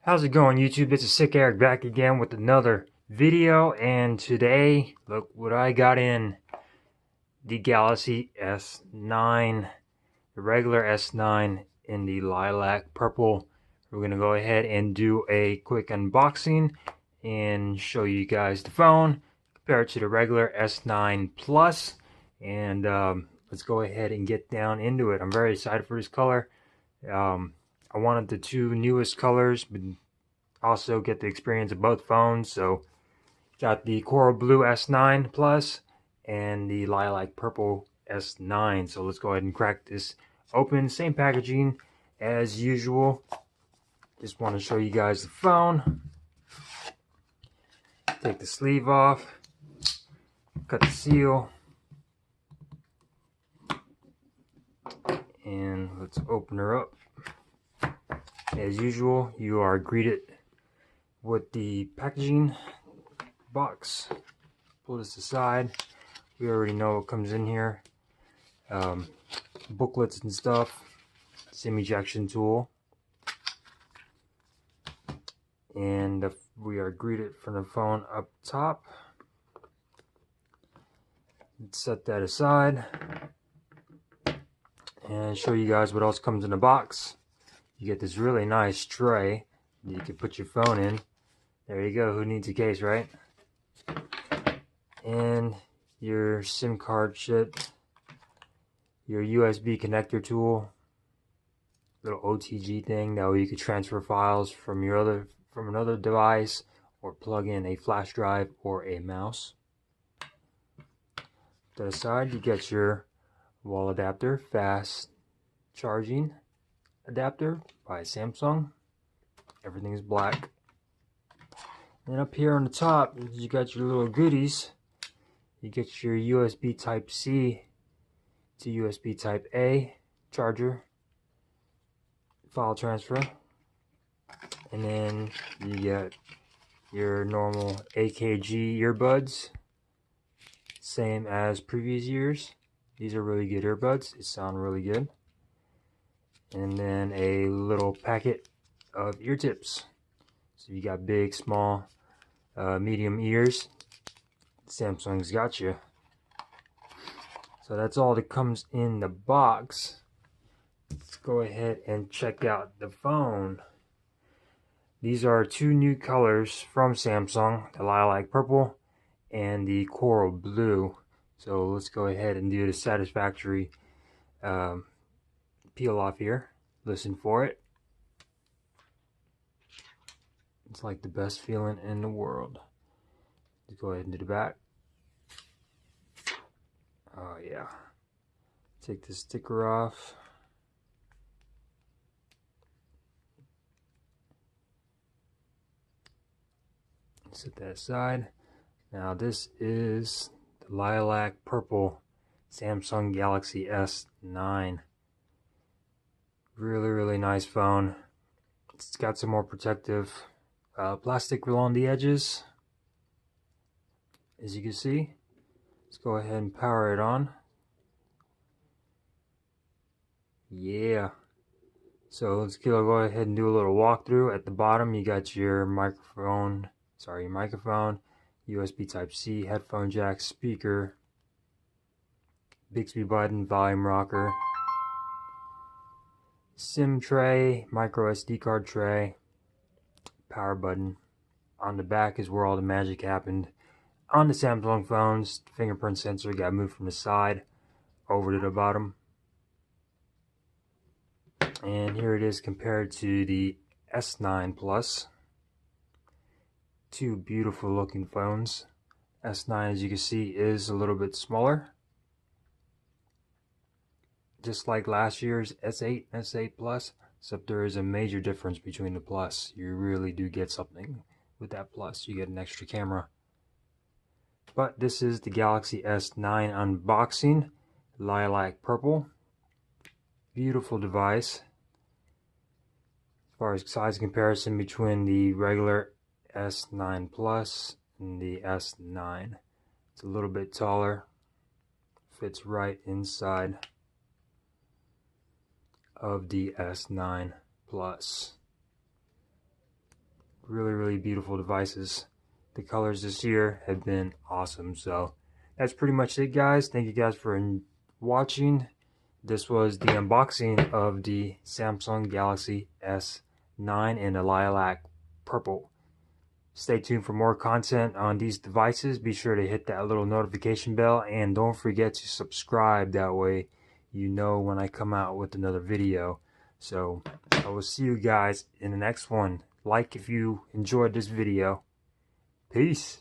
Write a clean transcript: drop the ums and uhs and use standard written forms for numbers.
How's it going, YouTube? It's a Sick Eric back again with another video, and today, look what I got in the Galaxy S9, the regular S9 in the Lilac Purple. We're going to go ahead and do a quick unboxing and show you guys the phone, compare it to the regular S9 Plus, and let's go ahead and get down into it. I'm very excited for this color. I wanted the two newest colors, but also get the experience of both phones. So got the Coral Blue S9 Plus and the Lilac Purple S9. So let's go ahead and crack this open. Same packaging as usual. Just want to show you guys the phone. Take the sleeve off, cut the seal, and let's open her up. As usual, you are greeted with the packaging box. Pull this aside. We already know what comes in here. Booklets and stuff. SIM ejection tool. And we are greeted from the phone up top. Let's set that aside and show you guys what else comes in the box. You get this really nice tray that you can put your phone in. There you go. Who needs a case, right? And your SIM card chip, your USB connector tool, little OTG thing. That way you can transfer files from another device or plug in a flash drive or a mouse. To the side, you get your wall adapter, fast charging adapter by Samsung. Everything is black. And up here on the top, you got your little goodies. You get your USB Type C to USB Type A charger, file transfer, and then you get your normal AKG earbuds, same as previous years. These are really good earbuds. They sound really good. And then a little packet of ear tips. So you got big, small, medium ears. Samsung's got you. So that's all that comes in the box. Let's go ahead and check out the phone. These are two new colors from Samsung, the Lilac Purple and the Coral Blue. So let's go ahead and do the satisfactory peel off here. Listen for it. It's like the best feeling in the world. Let's go ahead and do the back. Oh yeah. Take the sticker off. Set that aside. Now this is the Lilac Purple Samsung Galaxy S9. Really nice phone. It's got some more protective plastic along the edges, as you can see. Let's go ahead and power it on. Yeah. So let's go ahead and do a little walkthrough. At the bottom, you got your microphone, USB Type-C, headphone jack, speaker, Bixby button, volume rocker, SIM tray, micro SD card tray, power button. On the back is where all the magic happened. On the Samsung phones, the fingerprint sensor got moved from the side over to the bottom. And here it is compared to the S9 Plus. Two beautiful looking phones. S9, as you can see, is a little bit smaller. Just like last year's S8 and S8 Plus, except there is a major difference between the Plus. You really do get something with that Plus. You get an extra camera. But this is the Galaxy S9 unboxing. Lilac Purple. Beautiful device. As far as size comparison between the regular S9 Plus and the S9. It's a little bit taller. fits right inside of the S9 Plus. Really beautiful devices. The colors this year have been awesome. So that's pretty much it, guys. Thank you guys for watching. This was the unboxing of the Samsung Galaxy S9 in the Lilac Purple. Stay tuned for more content on these devices. Be sure to hit that little notification bell and don't forget to subscribe. That way you know when I come out with another video. So I will see you guys in the next one. Like if you enjoyed this video. Peace.